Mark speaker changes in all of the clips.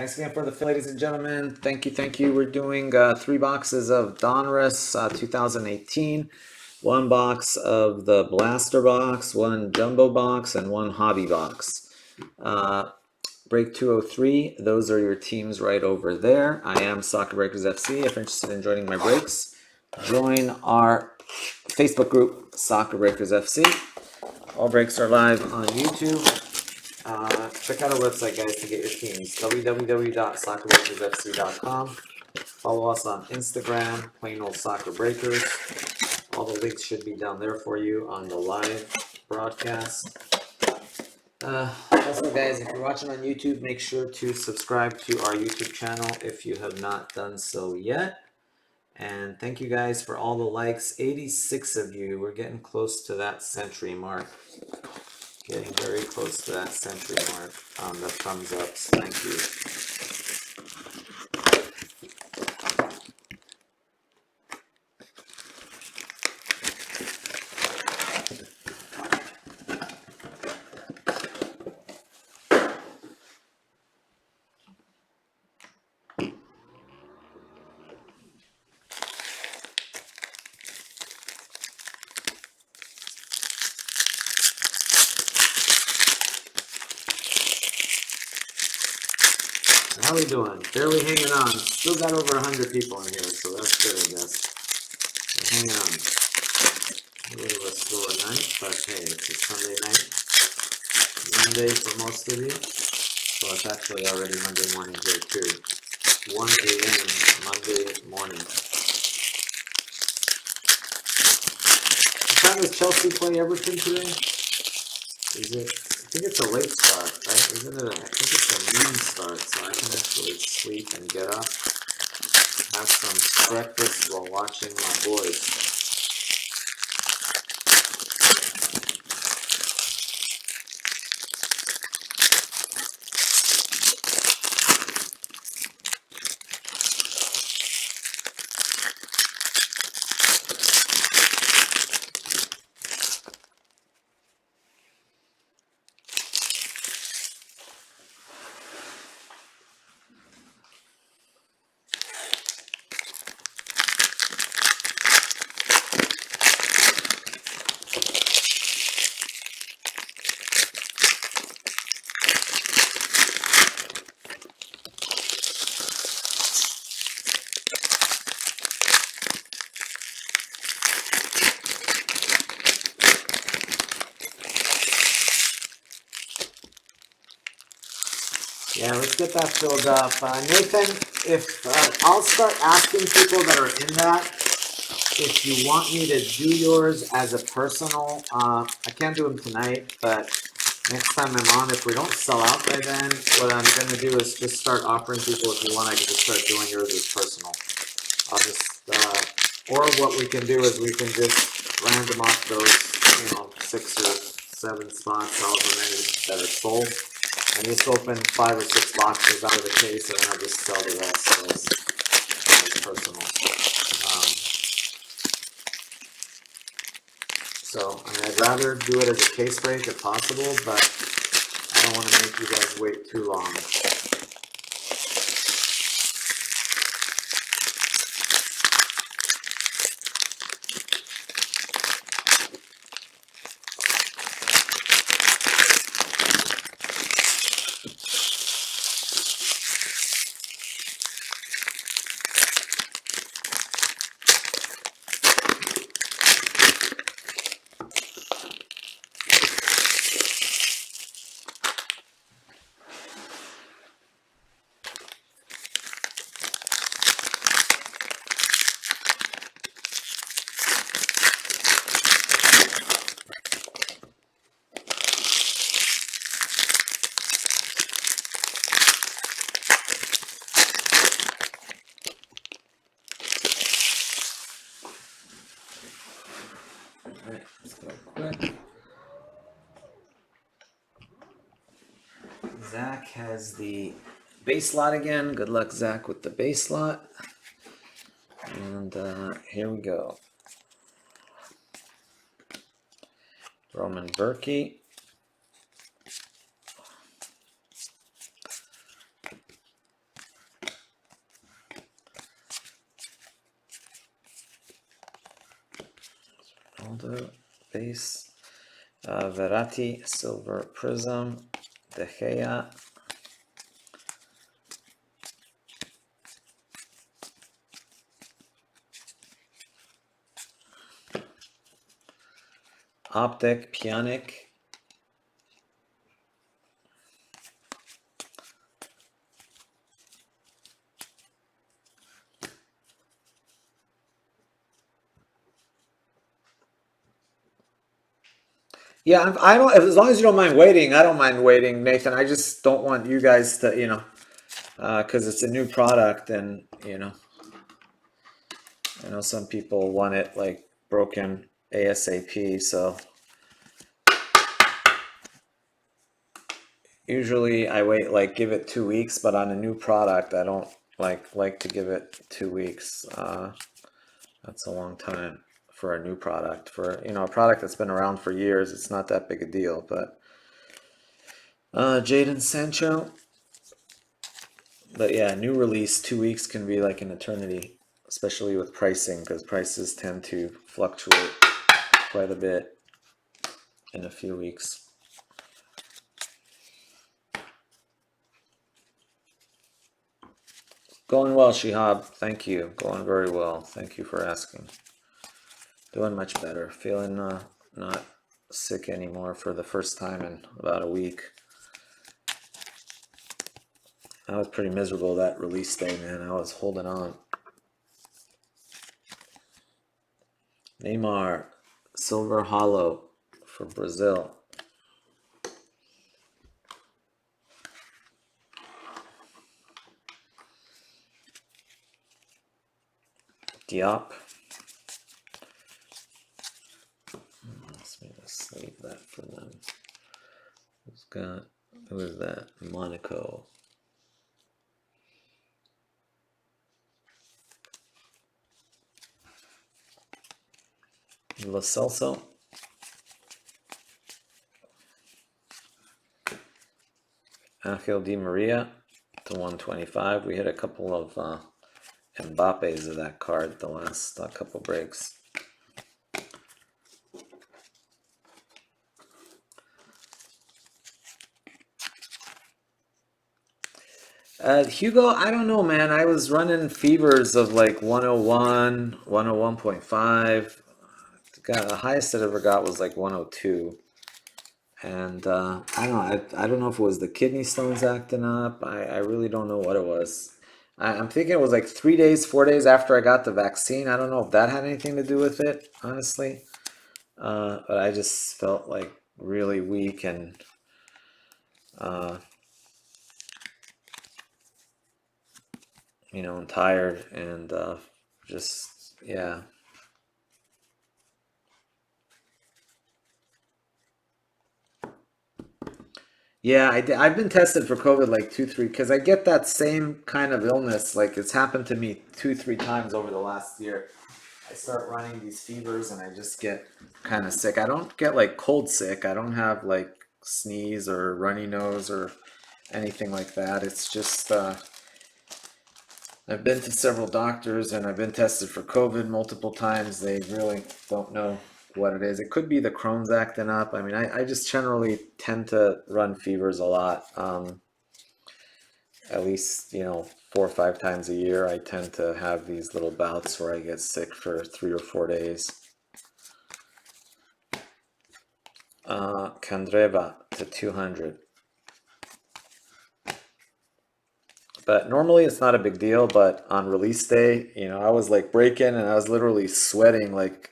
Speaker 1: Thanks again for the fill, ladies and gentlemen. Thank you. We're doing 3 boxes of Donruss 2018, 1 box of the Blaster box, 1 Jumbo box, and 1 Hobby box. Break 203, those are your teams right over there. I am Soccer Breakers FC. If you're interested in joining my breaks, join our Facebook group, Soccer Breakers FC. All breaks are live on YouTube. Check out our website, guys, to get your teams. www.soccerbreakersfc.com. Follow us on Instagram, Plain Old Soccer Breakers. All the links should be down there for you on the live broadcast. Also, guys, if you're watching on YouTube, make sure to subscribe to our YouTube channel if you have not done so yet. And thank you guys for all the likes. 86 of you. We're getting close to that century mark. Getting very close to that century mark on the thumbs ups. Thank you. How we doing? Barely hanging on. Still got over 100 people in here, so that's good, I guess. We're hanging on. A little bit slower night, but hey, it's a Sunday night. Monday for most of you. So it's actually already Monday morning here too. 1 a.m. Monday morning. What time does Chelsea play Everton today? Is it? I think it's a late start, right? Isn't it? I think it's a noon start, so I can actually sleep and get up, have some breakfast while watching my boys. Yeah, let's get that filled up. Nathan, if I'll start asking people that are in that, if you want me to do yours as a personal, I can't do them tonight, but next time I'm on, if we don't sell out by then, what I'm going to do is just start offering people, if you want, I can just start doing yours as personal. I'll just, or what we can do is we can just random off those, 6 or 7 spots, however many that are sold. And just open 5 or 6 boxes out of the case, and then I'll just sell the rest as personal. So, I mean, I'd rather do it as a case break if possible, but I don't want to make you guys wait too long. Alright, let's go quick. Zach has the base lot again. Good luck, Zach, with the base lot. And here we go. Roman Berkey. Ronaldo base. Verratti silver prism. De Gea. Optic Pjanic. Yeah, I don't. As long as you don't mind waiting, I don't mind waiting, Nathan. I just don't want you guys to, because it's a new product, and I know some people want it like broken ASAP. So usually I wait, like, give it 2 weeks, but on a new product, I don't like to give it 2 weeks. That's a long time for a new product. For a product that's been around for years, it's not that big a deal. But Jadon Sancho. But yeah, new release, 2 weeks can be like an eternity, especially with pricing, because prices tend to fluctuate quite a bit in a few weeks. Going well, Shihab. Thank you. Going very well. Thank you for asking. Doing much better. Feeling not sick anymore for the first time in about a week. I was pretty miserable that release day, man. I was holding on. Neymar, silver hollow for Brazil. Diop. Let's maybe save that for them. Who is that? Monaco. Lo Celso. Angel Di Maria to 125. We hit a couple of Mbappe's of that card the last couple breaks. Hugo, I don't know, man. I was running fevers of like 101, 101.5. The highest I ever got was like 102. And I don't know if it was the kidney stones acting up. I really don't know what it was. I'm thinking it was like 3 days, 4 days after I got the vaccine. I don't know if that had anything to do with it, honestly. But I just felt like really weak and and tired and just, yeah. Yeah, I've been tested for COVID like two, three, because I get that same kind of illness. Like, it's happened to me 2, 3 times over the last year. I start running these fevers and I just get kind of sick. I don't get like cold sick. I don't have like sneeze or runny nose or anything like that. It's just I've been to several doctors and I've been tested for COVID multiple times. They really don't know what it is. It could be the Crohn's acting up. I mean, I just generally tend to run fevers a lot. At least, 4 or 5 times a year, I tend to have these little bouts where I get sick for 3 or 4 days. Kandreva to 200. But normally it's not a big deal, but on release day, I was like breaking and I was literally sweating, like,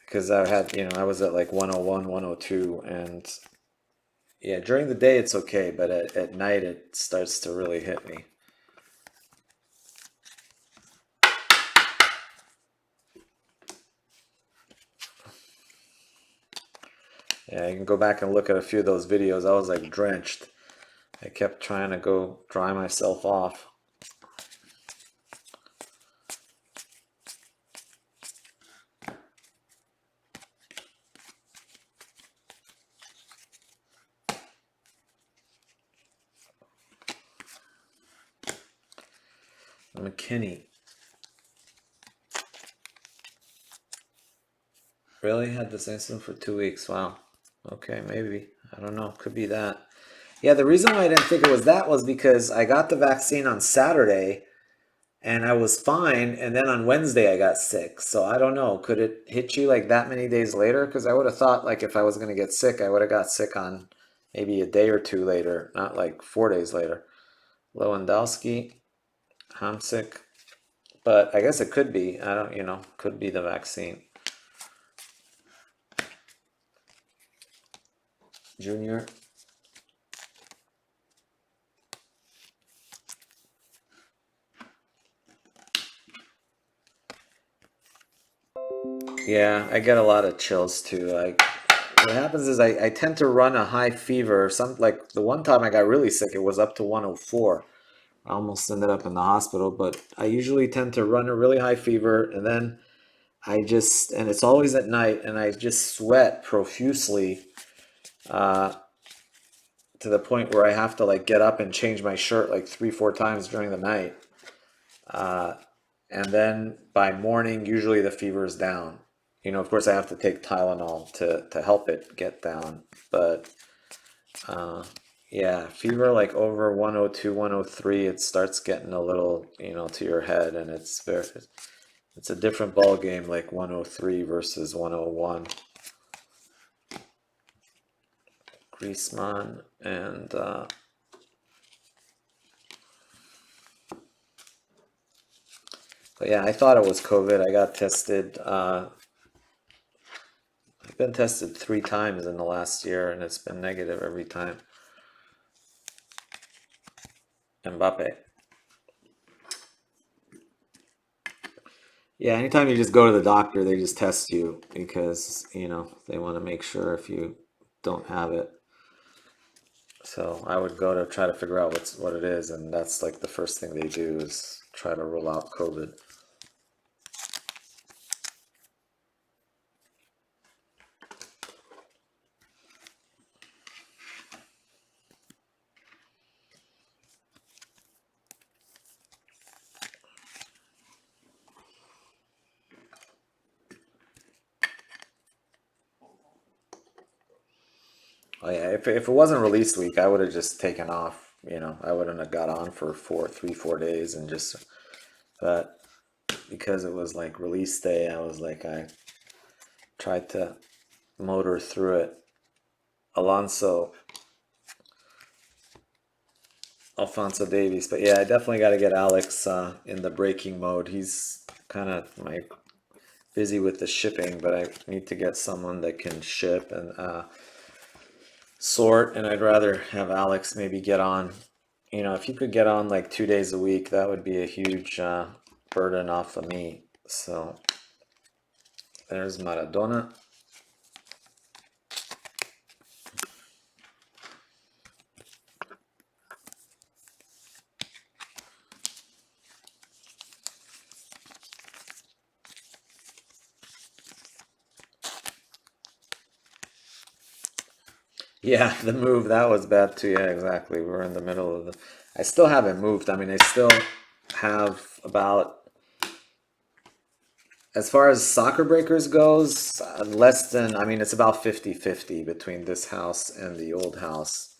Speaker 1: because I was at like 101, 102, and yeah, during the day it's okay, but at night it starts to really hit me. Yeah, you can go back and look at a few of those videos. I was like drenched. I kept trying to go dry myself off. McKinney. Really? Had this insulin for 2 weeks. Wow. Okay, maybe. I don't know. Could be that. Yeah, the reason why I didn't think it was that was because I got the vaccine on Saturday and I was fine, and then on Wednesday I got sick. So I don't know. Could it hit you like that many days later? Because I would have thought like if I was gonna get sick, I would have got sick on maybe a day or two later, not like 4 days later. Lewandowski, Hamsik. But I guess it could be. I don't, could be the vaccine. Junior. Yeah, I get a lot of chills too. Like what happens is I tend to run a high fever. Some like the one time I got really sick, it was up to 104. I almost ended up in the hospital, but I usually tend to run a really high fever and then and it's always at night and I just sweat profusely uh, to the point where I have to like get up and change my shirt like 3, 4 times during the night. Uh, and then by morning, usually the fever is down. Of course, I have to take Tylenol to help it get down. But uh, yeah, fever like over 102, 103, it starts getting a little, to your head, and it's a different ball game, like 103 versus 101. Griezmann and but yeah, I thought it was COVID. I got tested. I've been tested 3 times in the last year, and it's been negative every time. Mbappe. Yeah, anytime you just go to the doctor, they just test you because, they want to make sure if you don't have it. So I would go to try to figure out what it is, and that's like the first thing they do is try to rule out COVID. Oh yeah, if it wasn't release week, I would have just taken off. I wouldn't have got on for 3, 4 days and just. But because it was like release day, I tried to motor through it. Alfonso Davies, but yeah, I definitely got to get Alex in the braking mode. He's kind of like busy with the shipping, but I need to get someone that can ship and sort, and I'd rather have Alex maybe get on. If you could get on like 2 days a week, that would be a huge burden off of me. So there's Maradona. Yeah, the move, that was bad too. Yeah, exactly. We're in the middle of the. I still haven't moved. I mean, I still have about, as far as soccer breakers goes, less than, I mean, it's about 50-50 between this house and the old house.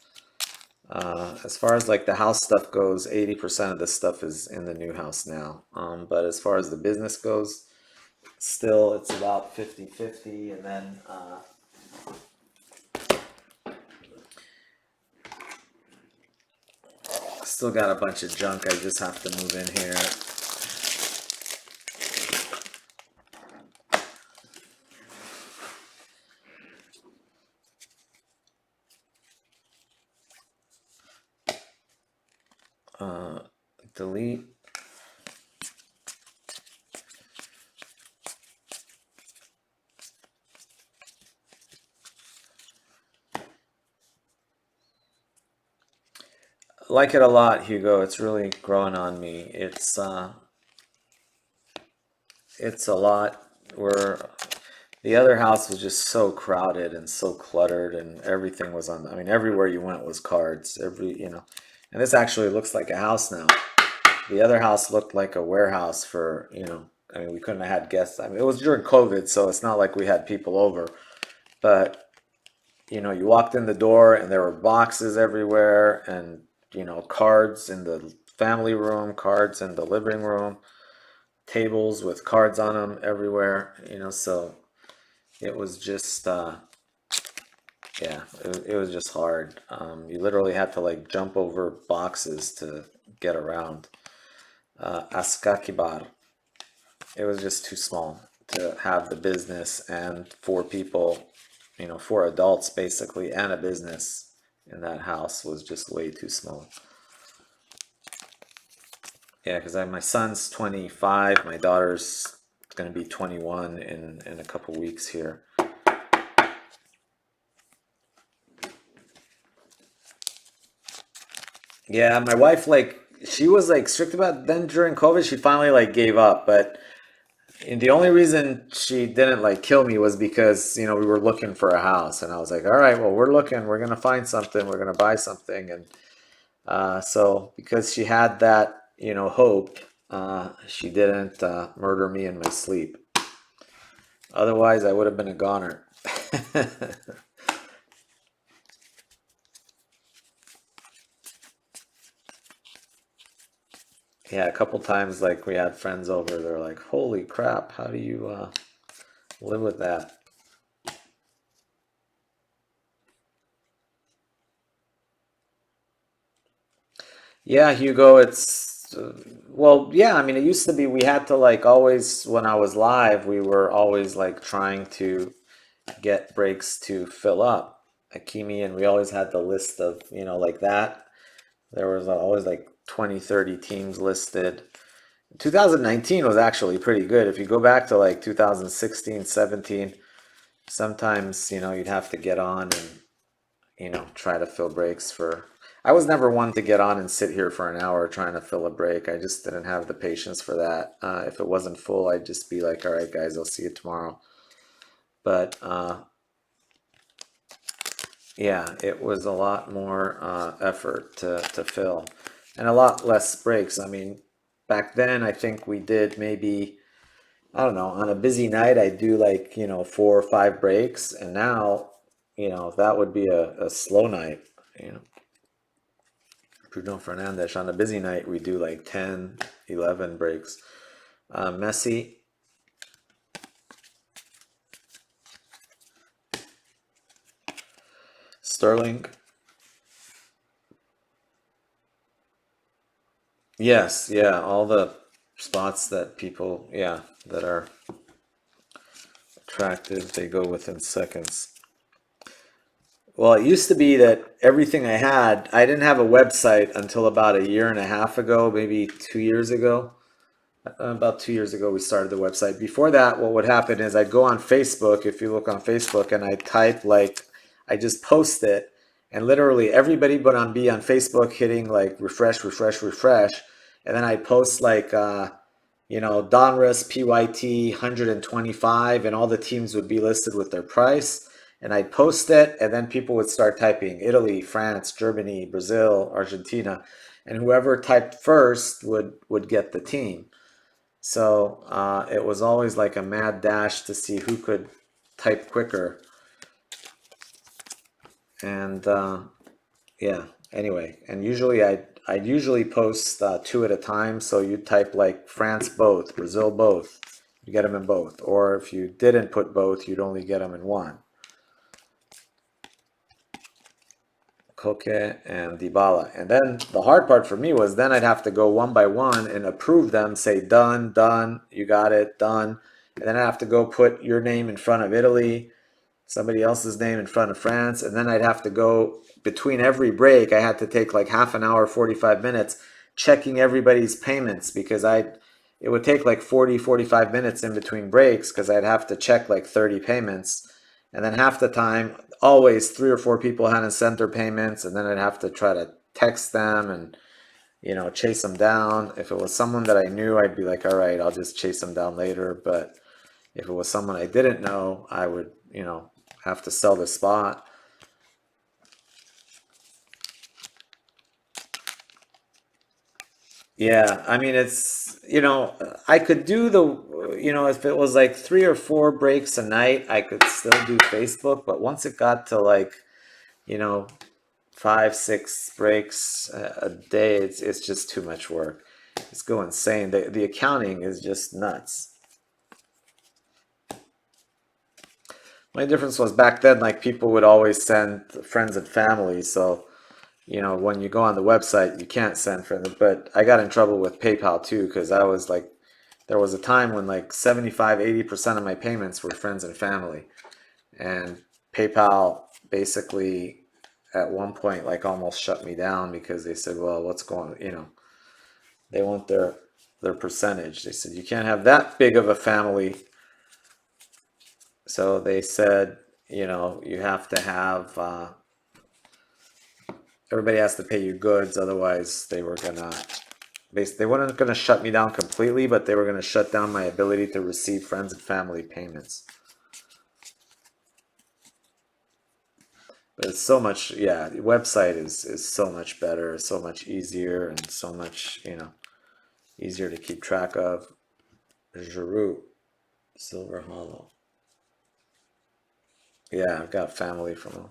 Speaker 1: As far as like the house stuff goes, 80% of this stuff is in the new house now. But as far as the business goes, still it's about 50-50. And then still got a bunch of junk I just have to move in here. Delete. Like it a lot, Hugo. It's really growing on me. It's a lot. Where the other house was just so crowded and so cluttered, and everything was on. I mean, everywhere you went was cards. And this actually looks like a house now. The other house looked like a warehouse for I mean, we couldn't have had guests. I mean, it was during COVID, so it's not like we had people over. But, you walked in the door and there were boxes everywhere and, cards in the family room, cards in the living room, tables with cards on them everywhere, so it was just, yeah, it was just hard. You literally had to like jump over boxes to get around. Askakibar. It was just too small to have the business and four people, four adults basically, and a business in that house was just way too small. Yeah, because my son's 25, my daughter's going to be 21 in a couple weeks here. Yeah, my wife, like, she was like strict about it. Then during COVID, she finally like gave up. But and the only reason she didn't like kill me was because, we were looking for a house. And I was like, all right, well, we're looking, we're gonna find something, we're gonna buy something. And so because she had that, hope, she didn't murder me in my sleep. Otherwise, I would have been a goner. Yeah, a couple times like we had friends over, they're like, "Holy crap, how do you live with that?" Yeah, Hugo, it's well, yeah, I mean, it used to be we had to like always when I was live, we were always like trying to get breaks to fill up Akimi, and we always had the list of, like that. There was always like 20, 30 teams listed. 2019 was actually pretty good. If you go back to like 2016, 17, sometimes, you'd have to get on and, try to fill breaks for. I was never one to get on and sit here for an hour trying to fill a break. I just didn't have the patience for that. If it wasn't full, I'd just be like, all right, guys, I'll see you tomorrow. But yeah, it was a lot more effort to fill and a lot less breaks. I mean, back then, I think we did maybe, I don't know, on a busy night, I do like, 4 or 5 breaks. And now, that would be a slow night. You know, Bruno Fernandes, on a busy night, we do like 10, 11 breaks. Messi, Sterling. Yes, yeah, all the spots that people, yeah, that are attractive, they go within seconds. Well, it used to be that everything I had, I didn't have a website until about a year and a half ago, maybe 2 years ago. About 2 years ago, we started the website. Before that, what would happen is I'd go on Facebook, if you look on Facebook, and I type like, I just post it, and literally everybody but on be on Facebook hitting like refresh, refresh, refresh, and then I post like, Donruss PYT 125, and all the teams would be listed with their price. And I'd post it, and then people would start typing Italy, France, Germany, Brazil, Argentina, and whoever typed first would get the team. So it was always like a mad dash to see who could type quicker. And yeah, anyway, and usually I'd usually post two at a time. So you type like France both, Brazil both, you get them in both. Or if you didn't put both, you'd only get them in one. Koke and Dybala. And then the hard part for me was then I'd have to go one by one and approve them, say done, done, you got it, done. And then I have to go put your name in front of Italy, somebody else's name in front of France, and then I'd have to go between every break. I had to take like half an hour, 45 minutes checking everybody's payments because it would take like 40, 45 minutes in between breaks because I'd have to check like 30 payments. And then half the time, always 3 or 4 people hadn't sent their payments, and then I'd have to try to text them and chase them down. If it was someone that I knew, I'd be like, all right, I'll just chase them down later. But if it was someone I didn't know, I would, have to sell the spot. Yeah, I mean it's I could do if it was like 3 or 4 breaks a night, I could still do Facebook, but once it got to like you know 5, 6 breaks a day, it's just too much work. It's go insane. The accounting is just nuts. My difference was back then, like people would always send friends and family, so when you go on the website, you can't send friends. But I got in trouble with PayPal too, because I was like, there was a time when like 75, 80% of my payments were friends and family. And PayPal basically at one point like almost shut me down because they said, well, what's going, they want their percentage. They said you can't have that big of a family. So they said, you have to have everybody has to pay you goods, otherwise they weren't gonna shut me down completely, but they were gonna shut down my ability to receive friends and family payments. But it's so much, yeah, the website is so much better, so much easier, and so much, easier to keep track of. Giroux, Silver Hollow. Yeah, I've got family from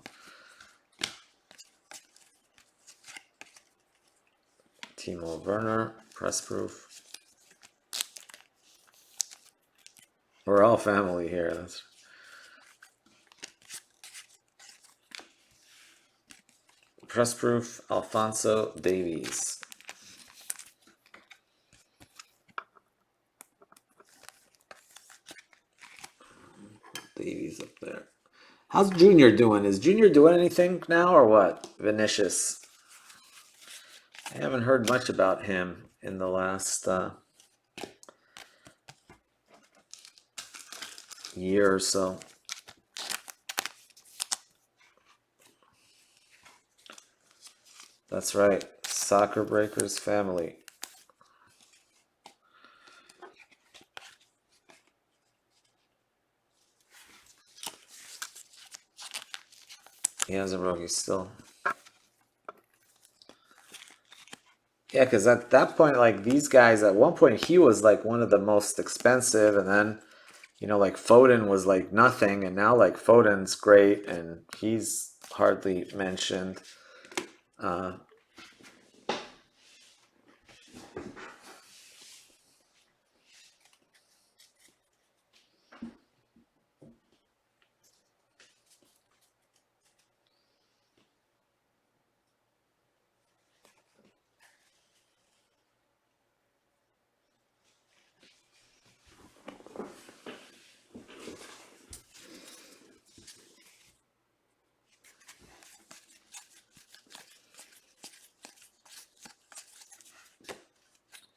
Speaker 1: Timo Werner, Press Proof. We're all family here. That's Press Proof, Alfonso Davies. Davies up there. How's Junior doing? Is Junior doing anything now or what? Vinicius. I haven't heard much about him in the last year or so. That's right. Soccer Breakers family. He has a rookie still. Yeah, because at that point, like these guys, at one point he was like one of the most expensive, and then like Foden was like nothing, and now like Foden's great, and he's hardly mentioned. Uh,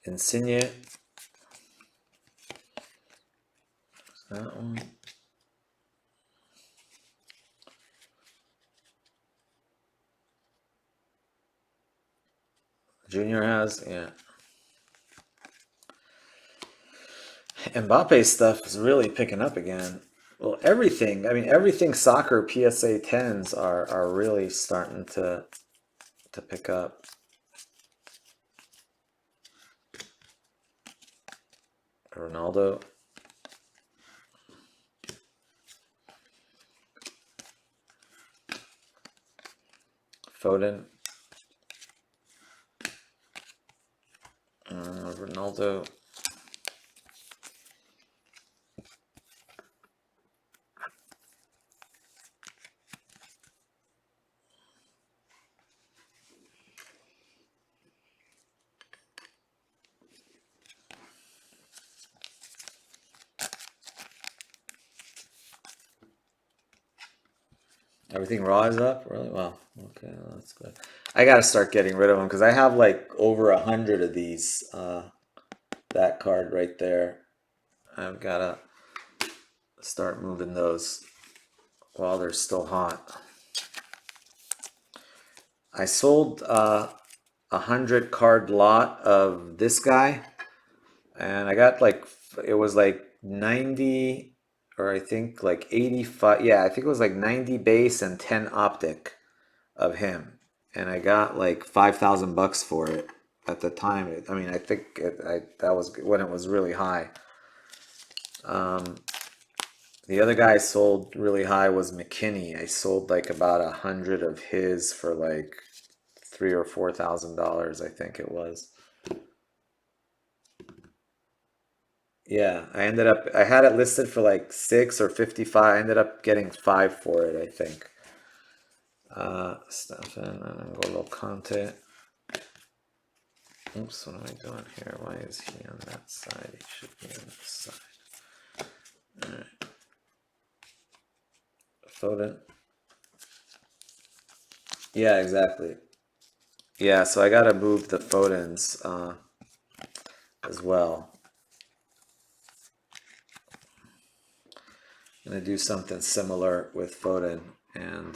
Speaker 1: Insigne, that one. Junior has, yeah. Mbappe stuff is really picking up again. Well, everything. I mean, everything soccer PSA 10s are really starting to pick up. Ronaldo, Foden, Ronaldo. Everything raw is up, really? Well, okay, well, that's good. I gotta start getting rid of them because I have like over 100 of these. That card right there. I've gotta start moving those while they're still hot. I sold 100 card lot of this guy, and I got like it was like 90 or I think like 85. Yeah, I think it was like 90 base and 10 optic of him, and I got like $5,000 for it. at the time. I mean, I think that was when it was really high. The other guy I sold really high was McKinney. I sold like about 100 of his for like $3,000 or $4,000, I think it was. Yeah, I had it listed for like 6 or 55. I ended up getting 5 for it, I think. Stefan N'Golo Conte. Oops, what am I doing here? Why is he on that side? He should be on this side. All right. Foden. Yeah, exactly. Yeah, so I gotta move the Fodens as well. I'm gonna do something similar with Foden and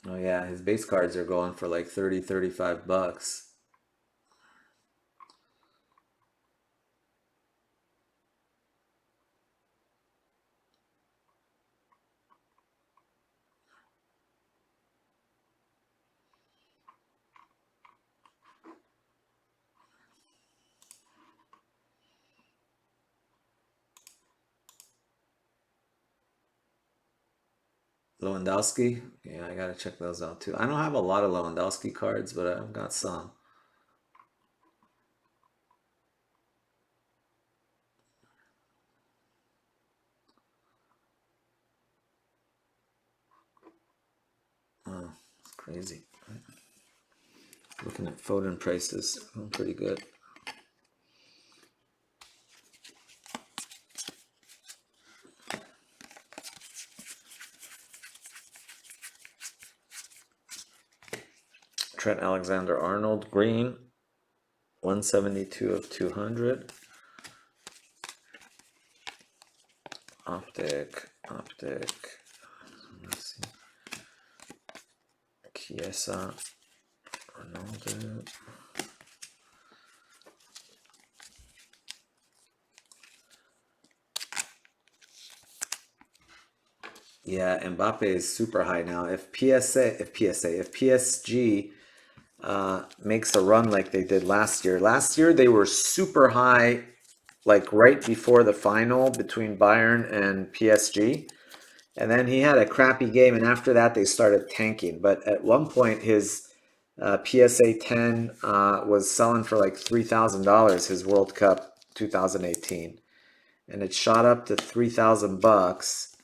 Speaker 1: oh yeah, his base cards are going for like 30, $35. Lewandowski, yeah, I gotta check those out too. I don't have a lot of Lewandowski cards, but I've got some. Oh, it's crazy. Looking at Foden prices, pretty good. Trent Alexander-Arnold, green, 172 of 200. Optic. Let's see. Chiesa, Ronaldo. Yeah, Mbappe is super high now. If PSG makes a run like they did last year. Last year they were super high, like right before the final between Bayern and PSG. And then he had a crappy game, and after that they started tanking. But at one point, his PSA 10 was selling for like $3,000. His World Cup 2018, and it shot up to $3,000,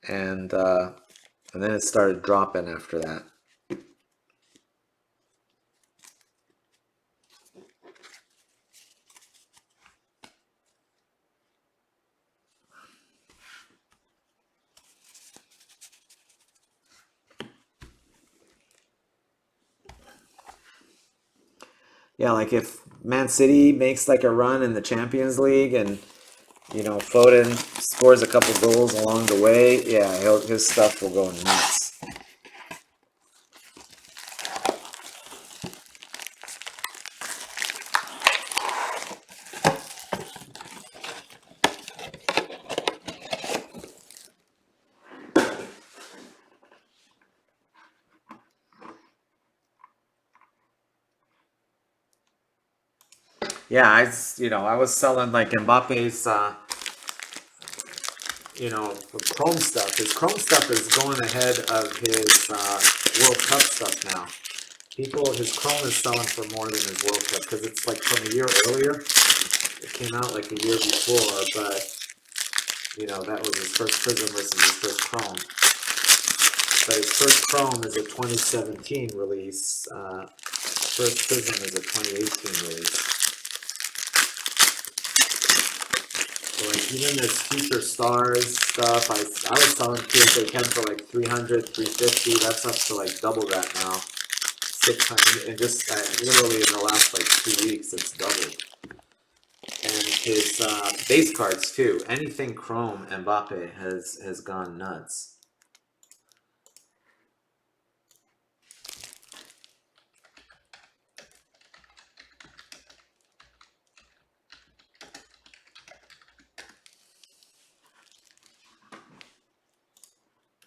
Speaker 1: and then it started dropping after that. Yeah, like if Man City makes like a run in the Champions League and Foden scores a couple goals along the way, yeah, his stuff will go nuts. Yeah, I was selling like Mbappe's Chrome stuff. His Chrome stuff is going ahead of his World Cup stuff now. His Chrome is selling for more than his World Cup because it's like from a year earlier. It came out like a year before, but that was his first Prism versus his first Chrome. But his first Chrome is a 2017 release. First Prism is a 2018 release. So like even this Future Stars stuff, I was selling PSA 10 for like 300, 350. That's up to like double that now. 600, and just literally in the last like 2 weeks, it's doubled. And his base cards too. Anything Chrome Mbappe has gone nuts.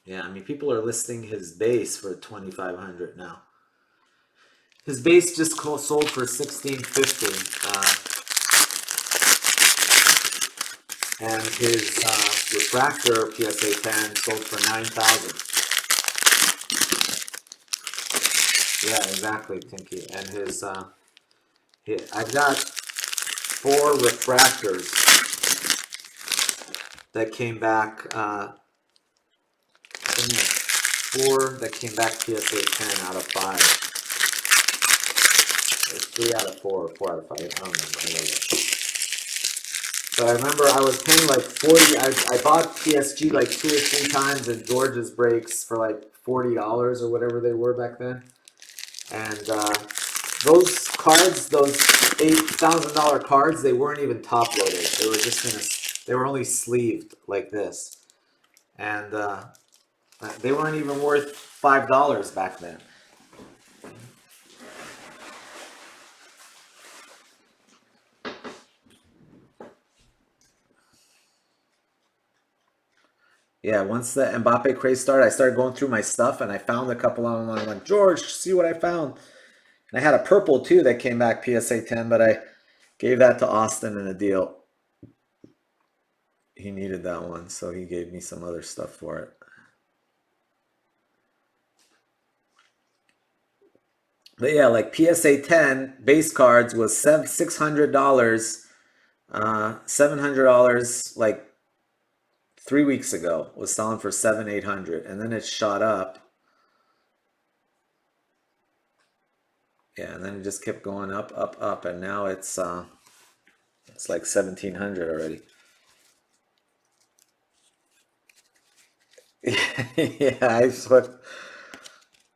Speaker 1: Yeah, I mean, people are listing his base for 2,500 now. His base just sold for 1,650, and his refractor PSA 10 sold for 9,000. Yeah, exactly, Tinky. And I've got 4 refractors that came back. 4 that came back PSA 10 out of 5. Or 3 out of 4, or 4 out of 5. I don't remember. So I remember I was paying like 40. I bought PSG like 2 or 3 times in George's breaks for like $40 or whatever they were back then. And those cards, those $8,000 cards, they weren't even top loaded. They were just they were only sleeved like this, and they weren't even worth $5 back then. Yeah, once the Mbappe craze started, I started going through my stuff, and I found a couple of them. I'm like, George, see what I found. And I had a purple too that came back PSA 10, but I gave that to Austin in a deal. He needed that one, so he gave me some other stuff for it. But yeah, like PSA 10 base cards was $600, $700 like 3 weeks ago. Was selling for 700-800, and then it shot up. Yeah, and then it just kept going up, up, up, and now it's like 1,700 already. Yeah,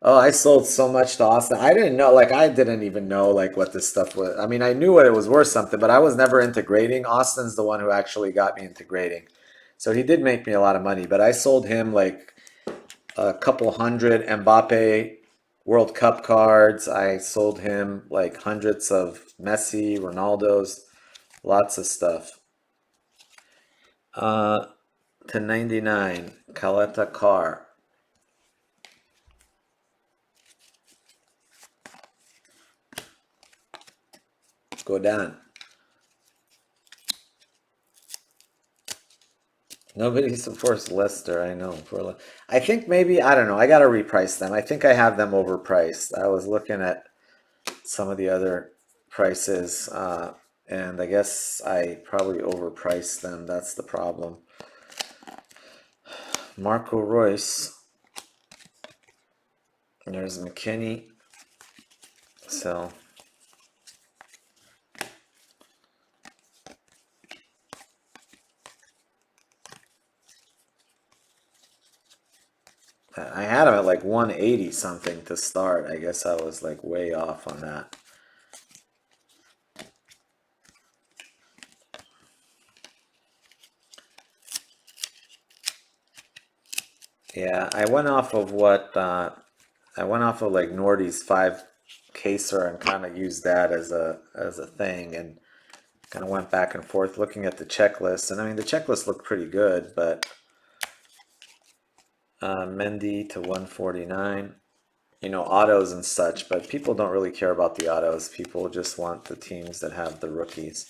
Speaker 1: I sold so much to Austin. I didn't know, like I didn't even know like what this stuff was. I mean, I knew what it was worth something, but I was never into grading. Austin's the one who actually got me into grading. So he did make me a lot of money, but I sold him like a couple hundred Mbappe World Cup cards. I sold him like hundreds of Messi, Ronaldo's, lots of stuff. To 99, Caleta Car. Go down. Nobody supports Leicester, I know. I think maybe, I don't know, I gotta reprice them. I think I have them overpriced. I was looking at some of the other prices, and I guess I probably overpriced them. That's the problem. Marco Royce. There's McKinney. So I had him at like 180 something to start. I guess I was like way off on that. Yeah, I went off of like Nordy's 5 caser and kind of used that as a thing, and kind of went back and forth looking at the checklist. And I mean, the checklist looked pretty good, but Mendy to 149, autos and such, but people don't really care about the autos. People just want the teams that have the rookies.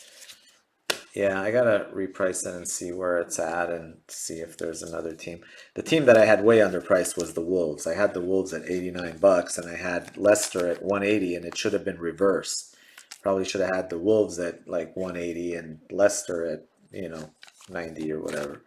Speaker 1: Yeah, I gotta reprice it and see where it's at and see if there's another team. The team that I had way underpriced was the Wolves. I had the Wolves at $89 and I had Leicester at 180, and it should have been reversed. Probably should have had the Wolves at like 180 and Leicester at, 90 or whatever.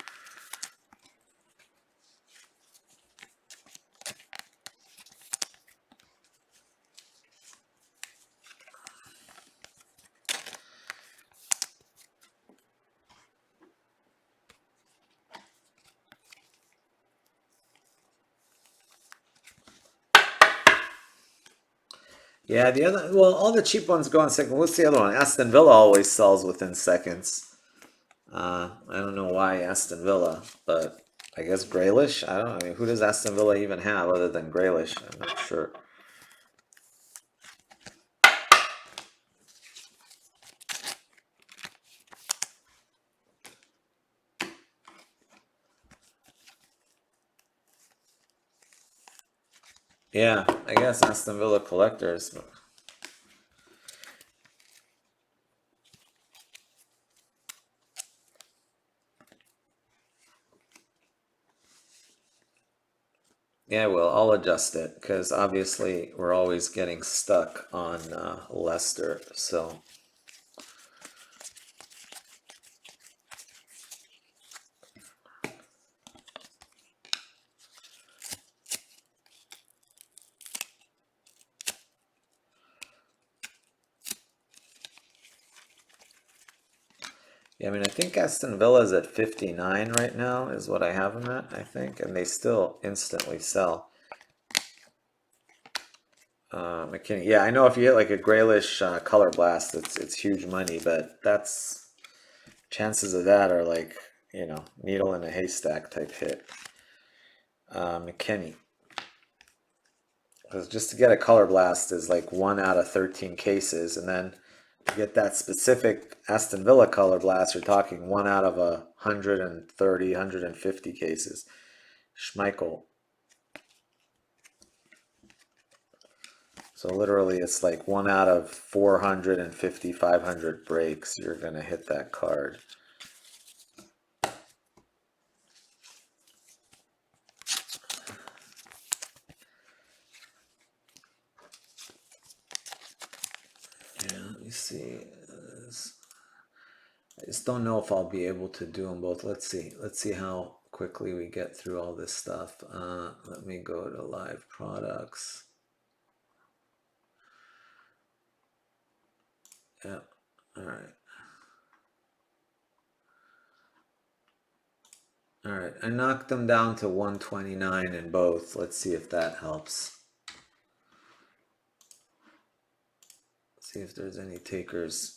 Speaker 1: Yeah, all the cheap ones go in second. What's the other one? Aston Villa always sells within seconds. I don't know why Aston Villa, but I guess Grealish. I mean, who does Aston Villa even have other than Grealish? I'm not sure. Yeah, I guess Aston Villa collectors. Yeah, well, I'll adjust it because obviously we're always getting stuck on Leicester. So yeah, I mean, I think Aston Villa is at 59 right now, is what I have them at, I think, and they still instantly sell. McKinney, yeah, I know if you hit like a Grealish color blast, it's huge money, but that's chances of that are like, needle in a haystack type hit. McKinney, because just to get a color blast is like 1 out of 13 cases, and then to get that specific Aston Villa color blast, you're talking 1 out of 130, 150 cases. Schmeichel. So literally it's like 1 out of 450, 500 breaks, you're gonna hit that card. Yeah, let me see. I just don't know if I'll be able to do them both. Let's see. Let's see how quickly we get through all this stuff. Let me go to live products. Yeah. All right. All right. I knocked them down to 129 in both. Let's see if that helps. See if there's any takers.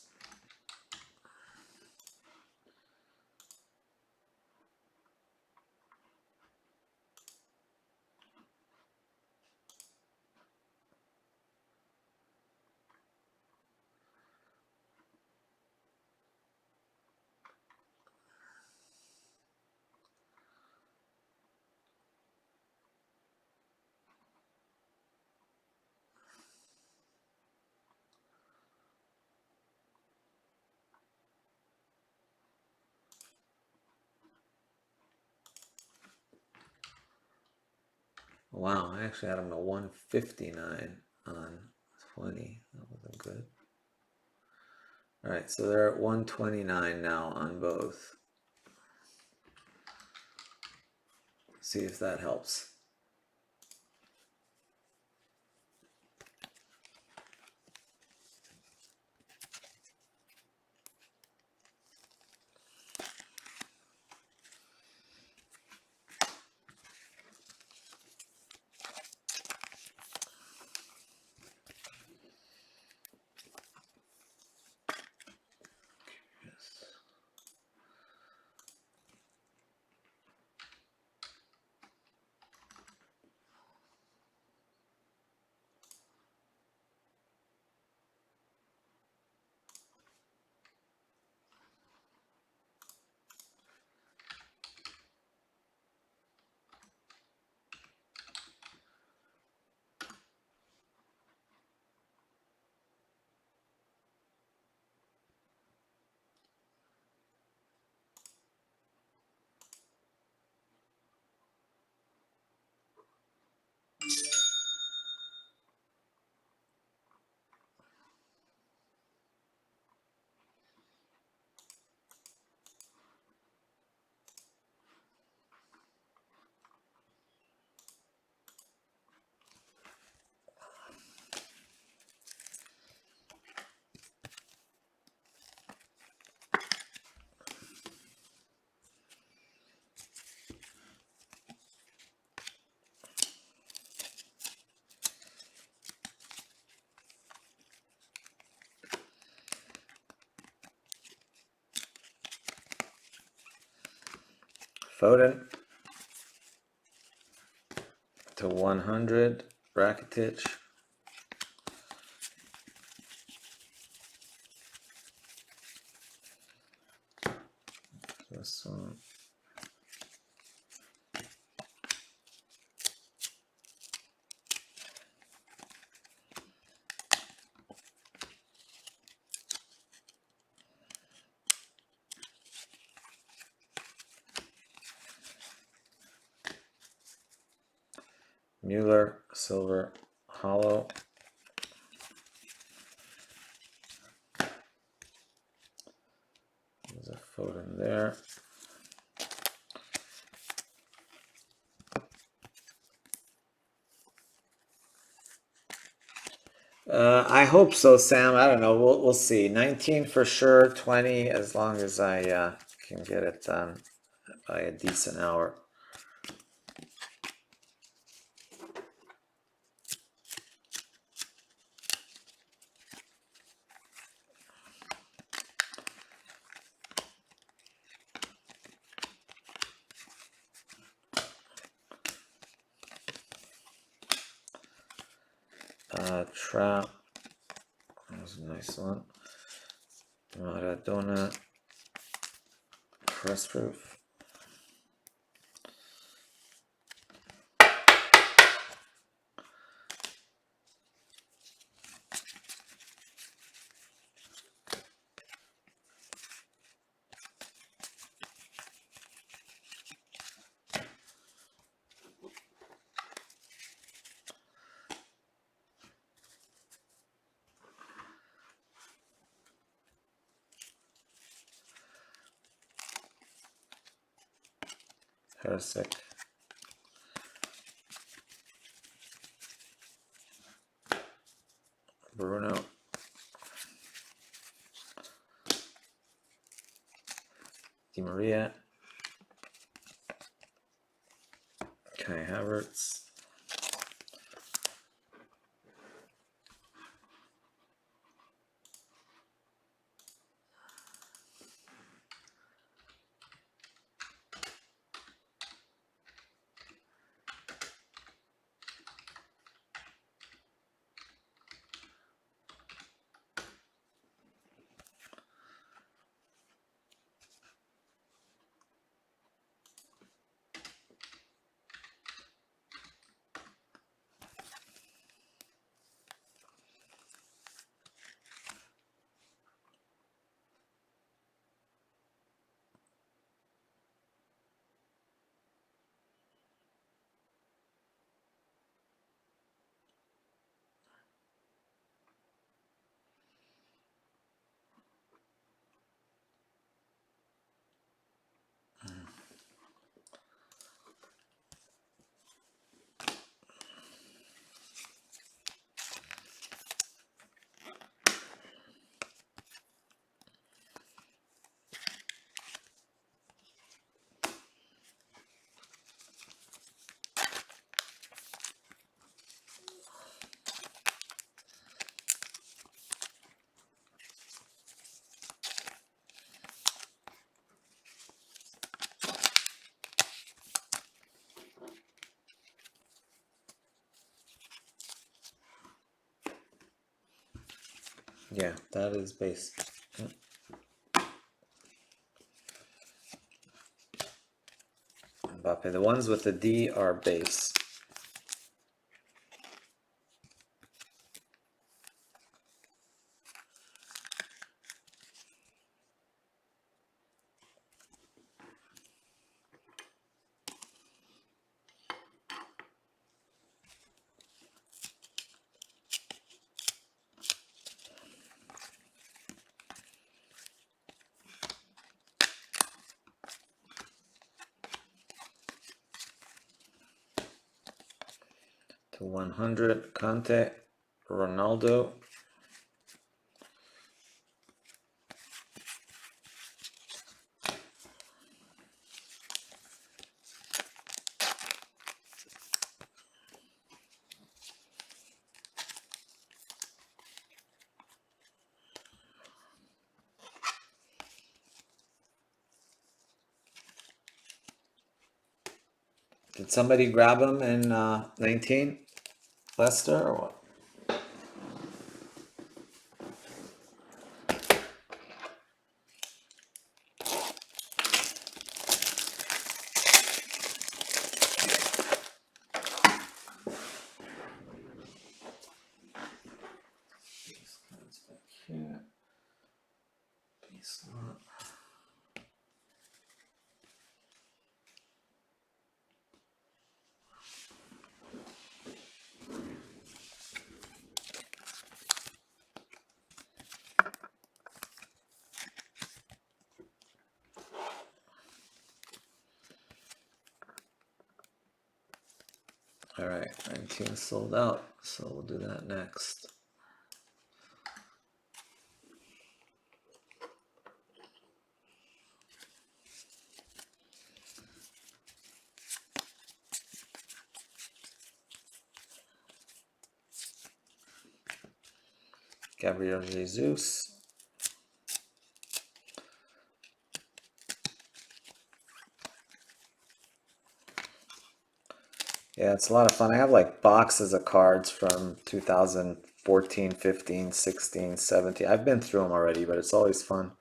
Speaker 1: Wow, I actually had them at 159 on 20. That wasn't good. All right, so they're at 129 now on both. See if that helps. Foden to 100, Rakitic. This one. Mueller, silver, hollow. There's a Foden there. I hope so, Sam. I don't know. We'll see. 19 for sure. 20 as long as I can get it done by a decent hour. Trap. That was a nice one. Maradona. Press proof. Hersick. Bruno. Di Maria. Kai Havertz. Yeah, that is base. Mbappe. The ones with the D are base. To 100, Conte, Ronaldo. Did somebody grab him in 19? Lester or what? All right, 19 sold out, so we'll do that next. Gabriel Jesus. Yeah, it's a lot of fun. I have like boxes of cards from 2014, 15, 16, 17. I've been through them already, but it's always fun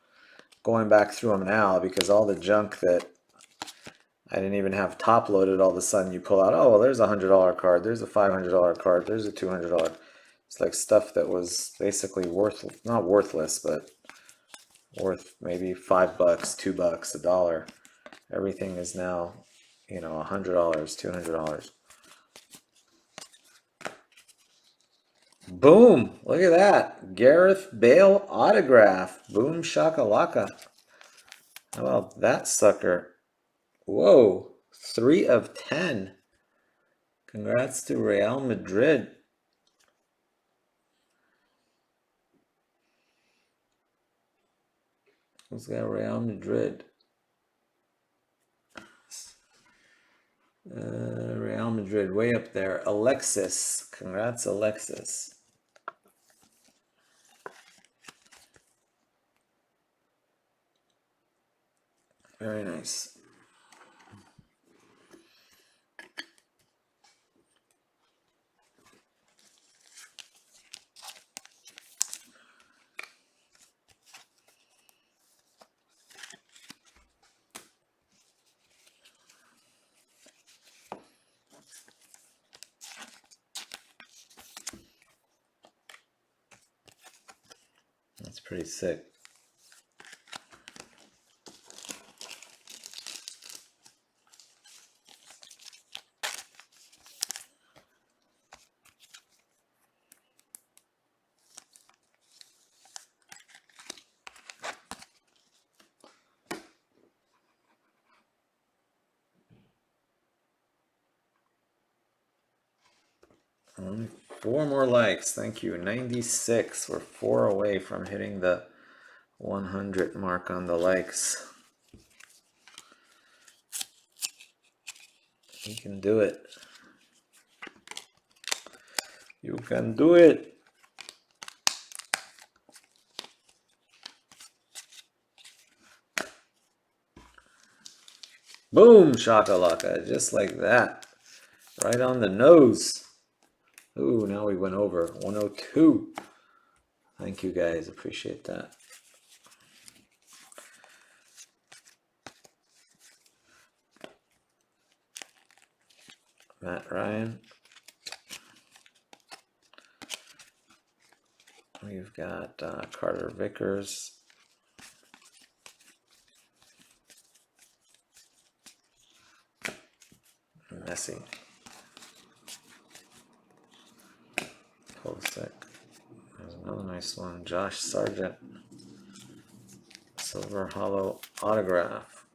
Speaker 1: going back through them now because all the junk that I didn't even have top loaded, all of a sudden you pull out, oh, well, there's a $100 card, there's a $500 card, there's a $200. It's like stuff that was basically not worthless, but worth maybe $5, $2, $1. Everything is now, $100, $200. Boom! Look at that. Gareth Bale autograph. Boom shakalaka. How about that sucker? Whoa. 3 of 10. Congrats to Real Madrid. Who's got Real Madrid? Real Madrid way up there. Alexis. Congrats, Alexis. Very nice. That's pretty sick. Only 4 more likes. Thank you. 96. We're 4 away from hitting the 100 mark on the likes. You can do it. You can do it. Boom, shakalaka. Just like that. Right on the nose. Ooh, now we went over. 102. Thank you guys. Appreciate that. Matt Ryan. We've got Carter Vickers. Messi. Posick. There's another nice one. Josh Sargent. Silver Hollow autograph.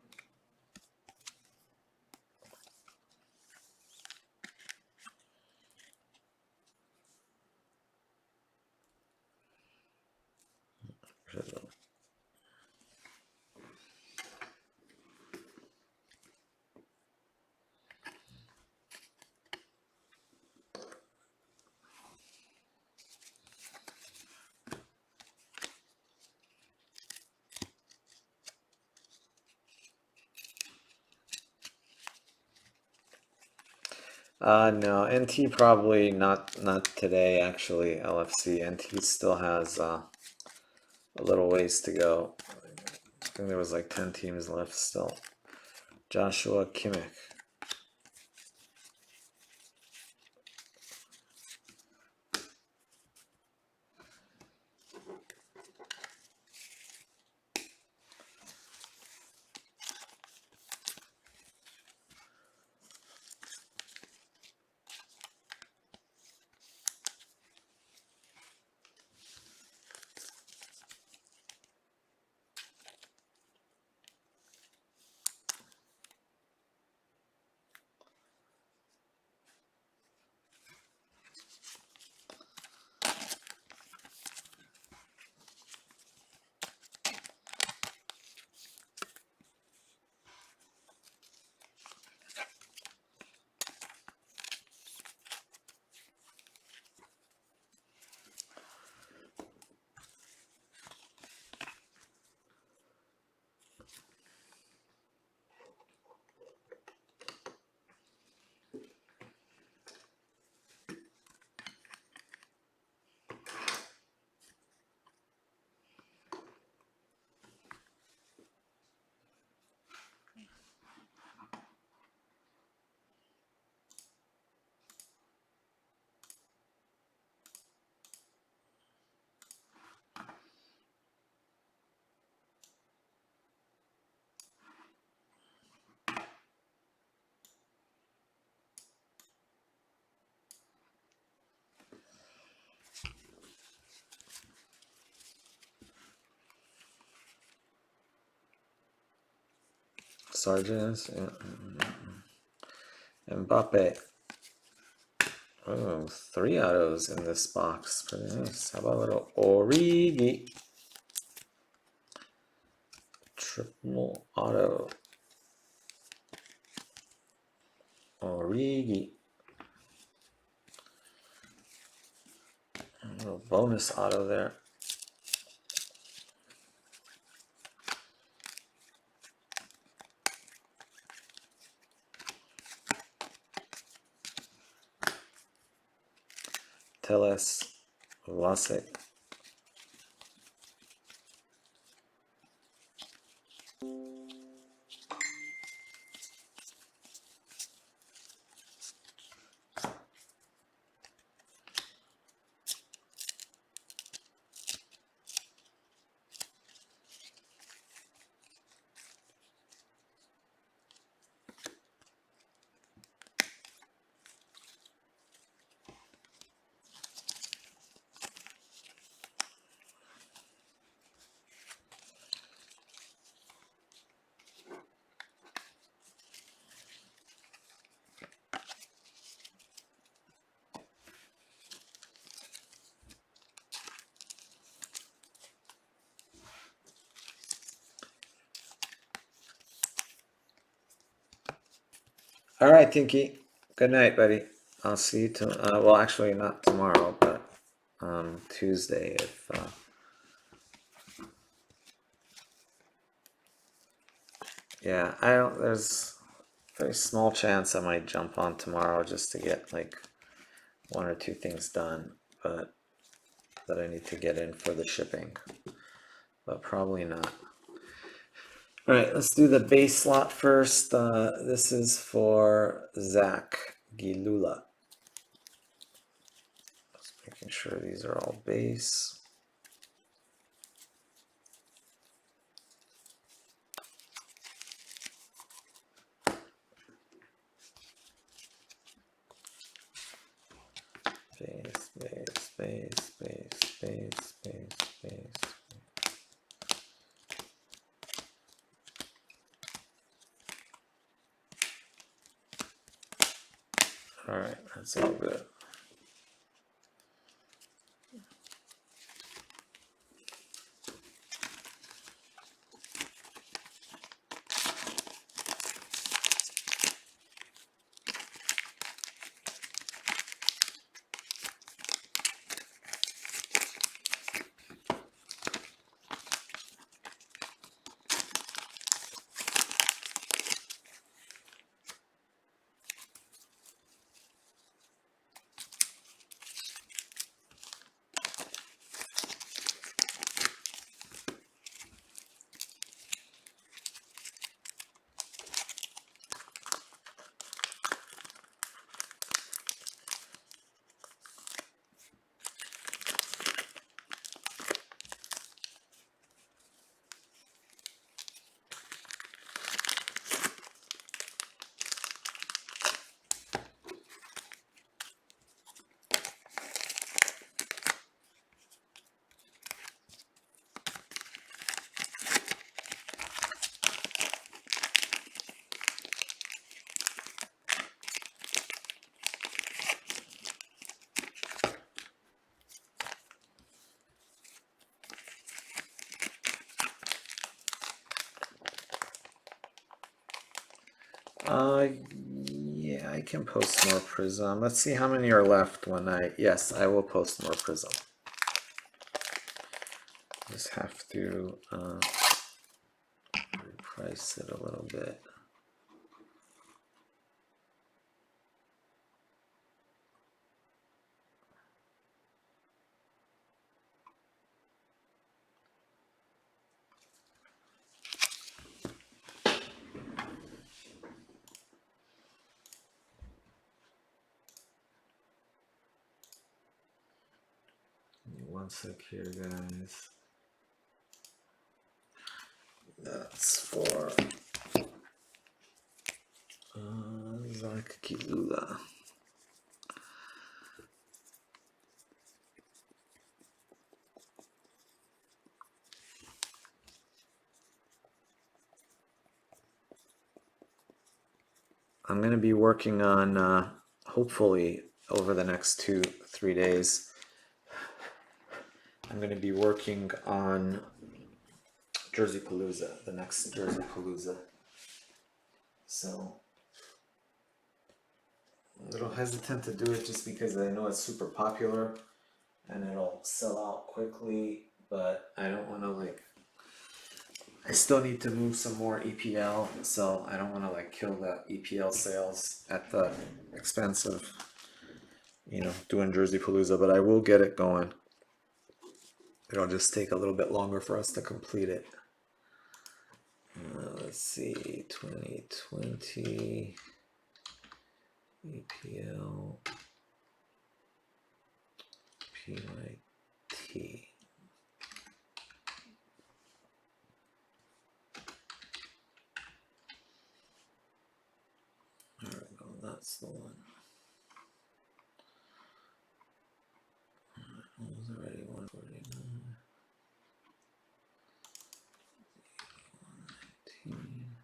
Speaker 1: No, NT probably not today actually. LFC NT still has a little ways to go. I think there was like 10 teams left still. Joshua Kimmich. Sargent, Mbappe. Oh, 3 autos in this box. Pretty nice. How about a little Origi? Triple auto. Origi. A little bonus auto there. Teles Vlasic. All right, Tinky. Good night, buddy. I'll see you well, actually, not tomorrow, but Tuesday. If yeah, I don't. There's a very small chance I might jump on tomorrow just to get like 1 or 2 things done, but that I need to get in for the shipping. But probably not. All right, let's do the base slot first. This is for Zach Gilula. Just making sure these are all base. Base, base, base, base, base, base, base. All right, that's all good. Yeah, I can post more Prism. Let's see how many are left when yes, I will post more Prism. Just have to reprice it a little bit. One sec here, guys. That's for Zach Kilula. I'm going to be working on, hopefully, over the next 2-3 days, I'm going to be working on Jersey Palooza, the next Jersey Palooza. So, I'm a little hesitant to do it just because I know it's super popular and it'll sell out quickly, but I don't want to I still need to move some more EPL, so I don't want to kill the EPL sales at the expense of, doing Jersey Palooza, but I will get it going. It'll just take a little bit longer for us to complete it. Let's see, 2020 EPL PYT. There we go, that's the one. It was already 149. 119.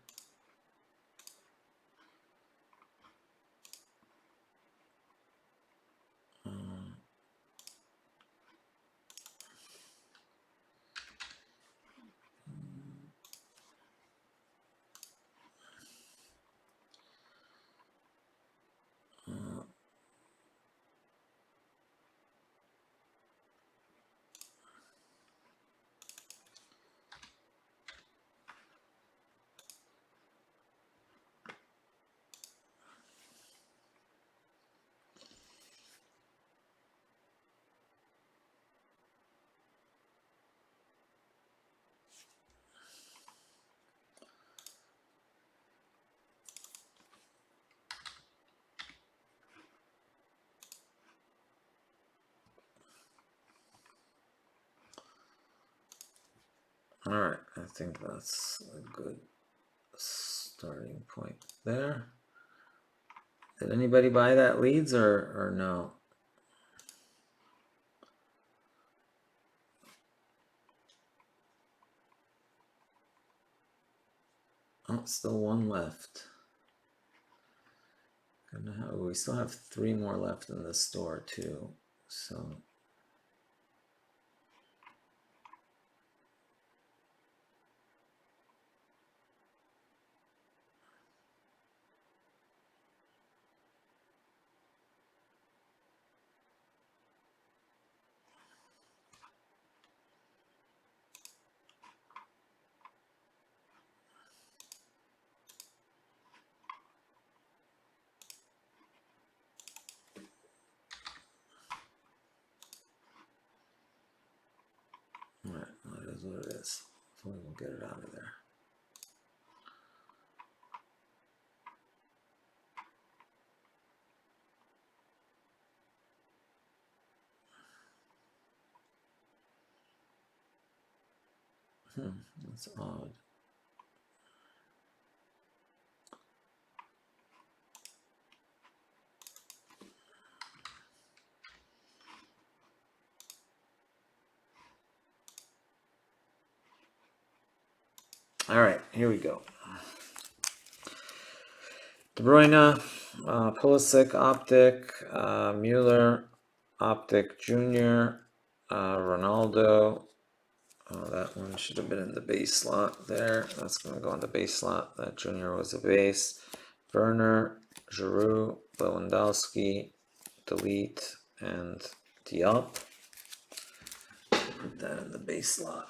Speaker 1: All right, I think that's a good starting point there. Did anybody buy that leads or no? Oh, still one left. We still have 3 more left in the store too, so. All right, that is what it is. Hopefully we'll get it out of there. That's odd. All right, here we go. De Bruyne, Pulisic, Optic, Mueller, Optic Jr., Ronaldo. Oh, that one should have been in the base slot there. That's going to go in the base slot. That Junior was a base.
Speaker 2: Werner, Giroud, Lewandowski, delete, and Diop. Put that in the base slot.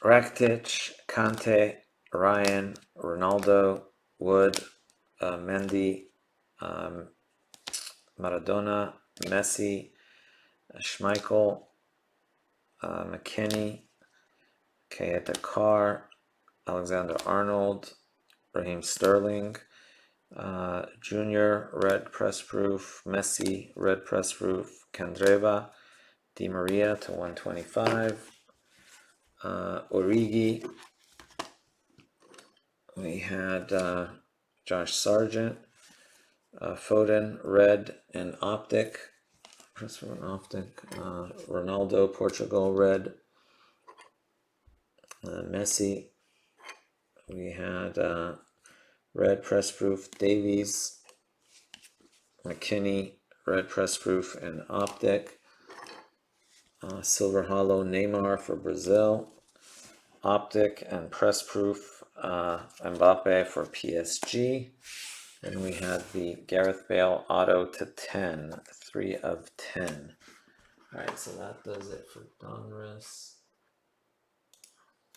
Speaker 2: Rakitic, Kante, Ryan, Ronaldo, Wood, Mendy, Maradona, Messi, Schmeichel, McKinney, Keita Carr, Alexander-Arnold, Raheem Sterling, Junior, red press proof, Messi, red press proof, Candreva, Di Maria to 125, Origi, we had Josh Sargent, Foden, red and optic, press for an optic, Ronaldo, Portugal, red, Messi, we had red press proof, Davies, McKinney, red press proof and optic, silver hollow, Neymar for Brazil, optic and press proof, Mbappe for PSG. And we had the Gareth Bale auto to 10, 3 of 10. Alright, so that does it for Donruss.